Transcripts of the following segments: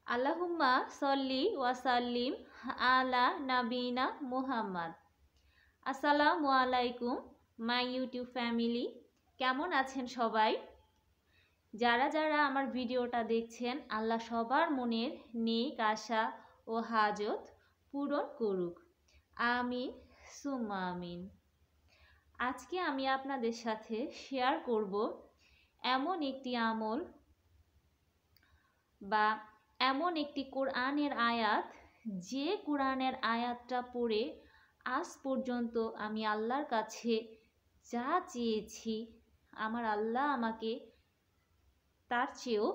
আল্লাহুম্মা সল্লি ওয়াসাল্লিম আলা নাবিনা মুহাম্মদ। আসসালামু আলাইকুম মাই ইউটিউব ফ্যামিলি, কেমন আছেন সবাই? যারা যারা আমার ভিডিওটা দেখছেন, আল্লাহ সবার মনের নেক আশা ও হাজত পূরণ করুক, আমিন সুম্মা আমিন। আজকে আমি আপনাদের সাথে শেয়ার করব এমন একটি আমল বা এমন একটি কোরআনের আয়াত, যে কোরআনের আয়াতটা পড়ে আজ পর্যন্ত আমি আল্লাহর কাছে যা চেয়েছি, আমার আল্লাহ আমাকে তার চেয়েও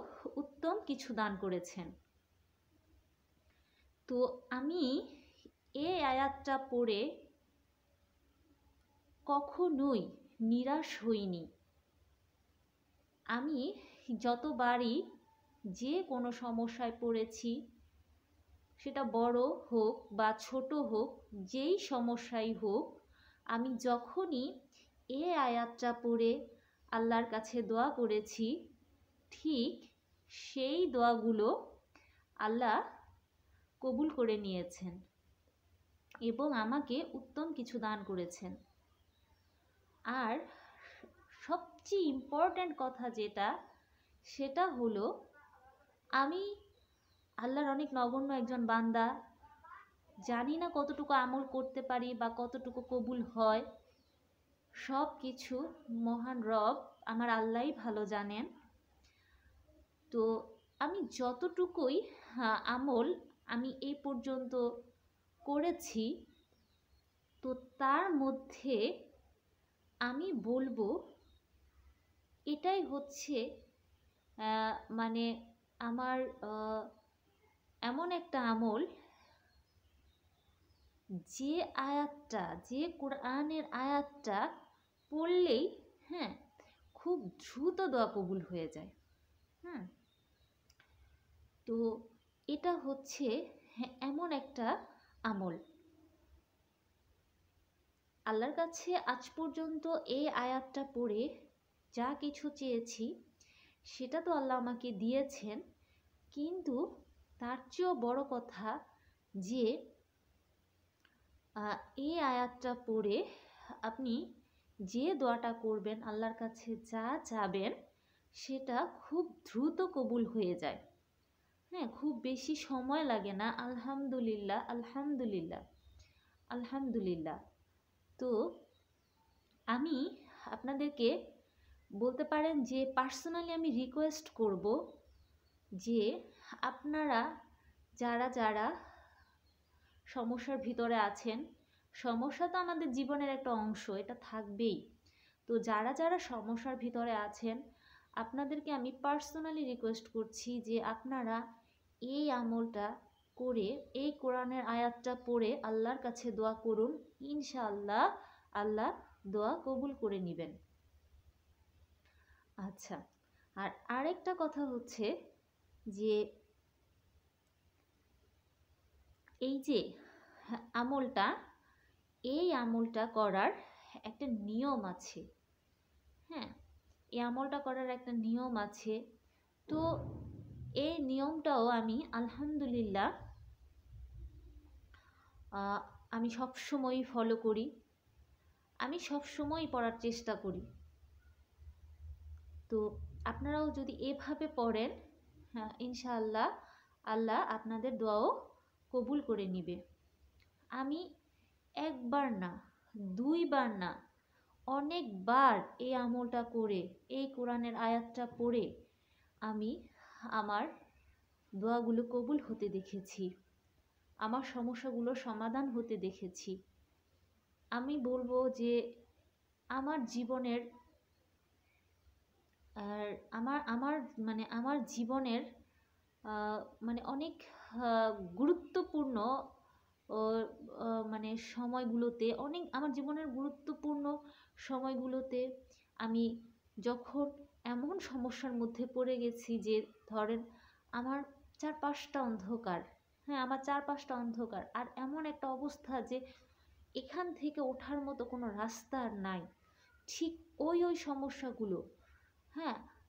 উত্তম কিছু দান করেছেন। তো আমি এই আয়াতটা পড়ে কখনোই নিরাশ হইনি। আমি যতবারই যে কোনো সমস্যায় পড়েছি, সেটা বড় হোক বা ছোট হোক, যেই সমস্যাই হোক, আমি যখনই এই আয়াতটা পড়ে আল্লাহর কাছে দোয়া করেছি, ঠিক সেই দোয়াগুলো আল্লাহ কবুল করে নিয়েছেন এবং আমাকে উত্তম কিছু দান করেছেন। আর সবচেয়ে ইম্পর্ট্যান্ট কথা যেটা, সেটা হলো আমি আল্লাহর অনেক নগণ্য একজন বান্দা, জানি না কতটুকু আমল করতে পারি বা কতটুকু কবুল হয়। সব কিছু মহান রব আমার আল্লাহই ভালো জানেন। তো আমি যতটুকুই আমল আমি এই পর্যন্ত করেছি, তো তার মধ্যে আমি বলবো এটাই হচ্ছে মানে আমার এমন একটা আমল, যে আয়াতটা, যে কোরআনের আয়াতটা পড়লেই খুব দ্রুত দোয়া কবুল হয়ে যায়। তো এটা হচ্ছে এমন একটা আমল। আল্লাহর কাছে আজ পর্যন্ত এই আয়াতটা পড়ে যা কিছু চেয়েছি, সেটা তো আল্লাহ আমাকে দিয়েছেন, কিন্তু তার চেয়েও বড় কথা যে এই আয়াতটা পড়ে আপনি যে দোয়াটা করবেন, আল্লাহর কাছে যা চাবেন, সেটা খুব দ্রুত কবুল হয়ে যায়। খুব বেশি সময় লাগে না। আলহামদুলিল্লাহ, আলহামদুলিল্লাহ, আলহামদুলিল্লাহ। তো আমি আপনাদেরকে বলতে পারেন যে পার্সোনালি আমি রিকোয়েস্ট করব যে আপনারা যারা যারা সমস্যার ভিতরে আছেন, সমস্যা তো আমাদের জীবনের একটা অংশ, এটা থাকবেই। তো যারা যারা সমস্যার ভিতরে আছেন, আপনাদেরকে আমি পার্সোনালি রিকোয়েস্ট করছি যে আপনারা এই আমলটা করে, এই কোরআনের আয়াতটা পড়ে আল্লাহর কাছে দোয়া করুন। ইনশাআল্লাহ আল্লাহ দোয়া কবুল করে নেবেন। আচ্ছা, আর আরেকটা কথা হচ্ছে যে এই যে আমলটা, এই আমলটা করার একটা নিয়ম আছে। এই আমলটা করার একটা নিয়ম আছে। তো এই নিয়মটাও আমি আলহামদুলিল্লাহ আমি সবসময় ফলো করি, আমি সবসময় পড়ার চেষ্টা করি। তো আপনারাও যদি এভাবে পড়েন, ইনশাআল্লাহ আল্লাহ আপনাদের দোয়াও কবুল করে নিবে। আমি একবার না, দুইবার না, অনেকবার এই আমলটা করে, এই কোরআনের আয়াতটা পড়ে আমি আমার দোয়াগুলো কবুল হতে দেখেছি, আমার সমস্যাগুলো সমাধান হতে দেখেছি। আমি বলবো যে আমার জীবনের আমার জীবনের অনেক গুরুত্বপূর্ণ সময়গুলোতে, আমার জীবনের গুরুত্বপূর্ণ সময়গুলোতে আমি যখন এমন সমস্যার মধ্যে পড়ে গেছি যে ধরেন আমার চারপাশটা অন্ধকার, আমার চারপাশটা অন্ধকার, আর এমন একটা অবস্থা যে এখান থেকে ওঠার মতো কোনো রাস্তা আর নাই, ঠিক ওই সমস্যাগুলো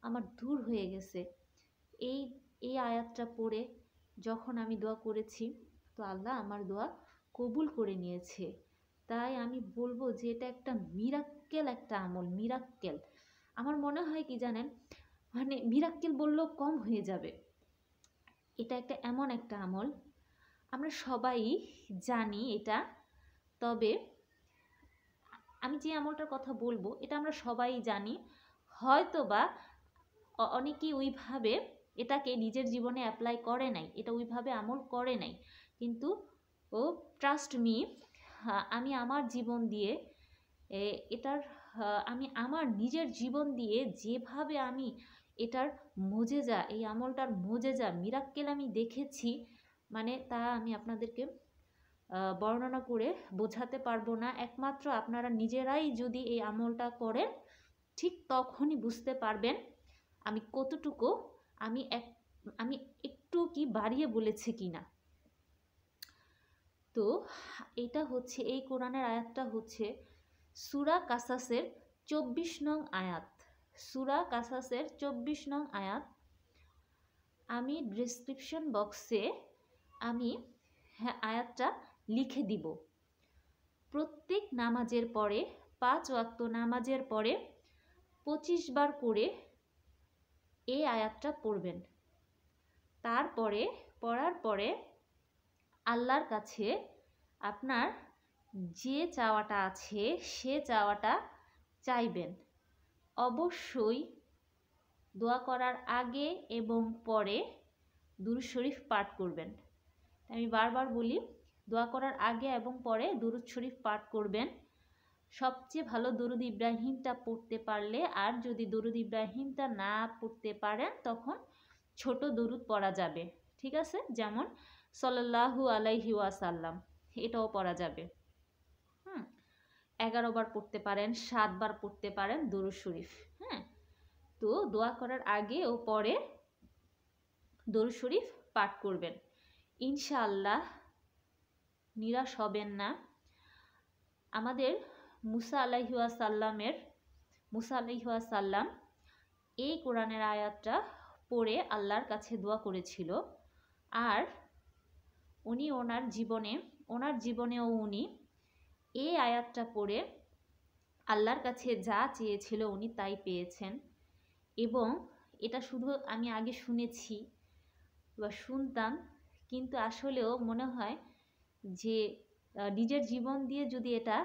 আমার দূর হয়ে গেছে এই আয়াতটা পড়ে, যখন আমি দোয়া করেছি তো আল্লাহ আমার দোয়া কবুল করে নিয়েছে। তাই আমি বলবো যে এটা একটা মিরাক্কেল একটা আমল, মিরাক্কেল। আমার মনে হয় কি জানেন, মানে মিরাক্কেল বললেও কম হয়ে যাবে। এটা একটা এমন একটা আমল, আমরা সবাই জানি এটা। তবে আমি যে আমলটার কথা বলবো এটা আমরা সবাই জানি, হয়তো বা অনেকেই ওইভাবে এটাকে নিজের জীবনে অ্যাপ্লাই করে নাই, এটা ওইভাবে আমল করে নাই। কিন্তু ও ট্রাস্ট মি, আমি আমার জীবন দিয়ে এটার আমি আমার নিজের জীবন দিয়ে যেভাবে আমি এটার মোজেজা, এই আমলটার মোজেজা মিরাক্কেল আমি দেখেছি, মানে তা আমি আপনাদেরকে বর্ণনা করে বোঝাতে পারবো না। একমাত্র আপনারা নিজেরাই যদি এই আমলটা করেন ঠিক তখনই বুঝতে পারবেন আমি কতটুকু আমি একটু কি বাড়িয়ে বলেছি কিনা। তো এটা হচ্ছে, এই কোরআনের আয়াতটা হচ্ছে সূরা কাসাসের 24 নং আয়াত। সূরা কাসাসের 24 নং আয়াত। আমি ডেসক্রিপশন বক্সে আমি আয়াতটা লিখে দিব। প্রত্যেক নামাজের পরে 5 ওয়াক্ত নামাজের পরে 25 বার করে এই আয়াতটা পড়বেন। তারপরে পড়ার পরে আল্লাহর কাছে আপনার যে চাওয়াটা আছে সে চাওয়াটা চাইবেন। অবশ্যই দোয়া করার আগে এবং পরে দুরূদ শরীফ পাঠ করবেন। আমি বারবার বলি, দোয়া করার আগে এবং পরে দুরূদ শরীফ পাঠ করবেন। সবচেয়ে ভালো দরুদ ইব্রাহিমটা পড়তে পারলে, আর যদি দরুদ ইব্রাহিমটা না পড়তে পারেন তখন ছোট দরুদ পড়া যাবে, ঠিক আছে? যেমন সাল্লাল্লাহু আলাইহি ওয়াসাল্লাম, এটাও পড়া যাবে। 11 বার পড়তে পারেন, 7 বার পড়তে পারেন দরুদ শরীফ। হ্যাঁ, তো দোয়া করার আগে ও পরে দরুদ শরীফ পাঠ করবেন। ইনশাআল্লাহ নিরাশ হবেন না। আমাদের মুসা আলাইহি ওয়াসাল্লাম এই কোরআনের আয়াতটা পড়ে আল্লাহর কাছে দোয়া করেছিল, আর উনি ওনার জীবনেও উনি এই আয়াতটা পড়ে আল্লাহর কাছে যা চেয়েছিল উনি তাই পেয়েছেন। এবং এটা শুধু আমি আগে শুনেছি বা শুনতাম, কিন্তু আসলেও মনে হয় যে নিজের জীবন দিয়ে যদি এটা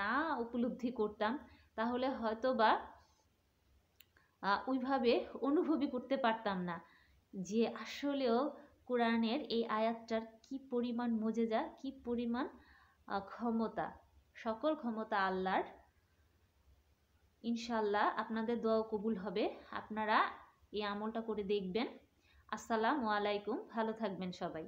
না উপলব্ধি করতাম তাহলে হয়তো বা ওইভাবে অনুভবই করতে পারতাম না যে আসলেও কোরআনের এই আয়াতটার কি পরিমাণ মোজেজা, কি পরিমাণ ক্ষমতা। সকল ক্ষমতা আল্লাহর। ইনশাআল্লাহ আপনাদের দোয়া কবুল হবে, আপনারা এই আমলটা করে দেখবেন। আসসালামু আলাইকুম, ভালো থাকবেন সবাই।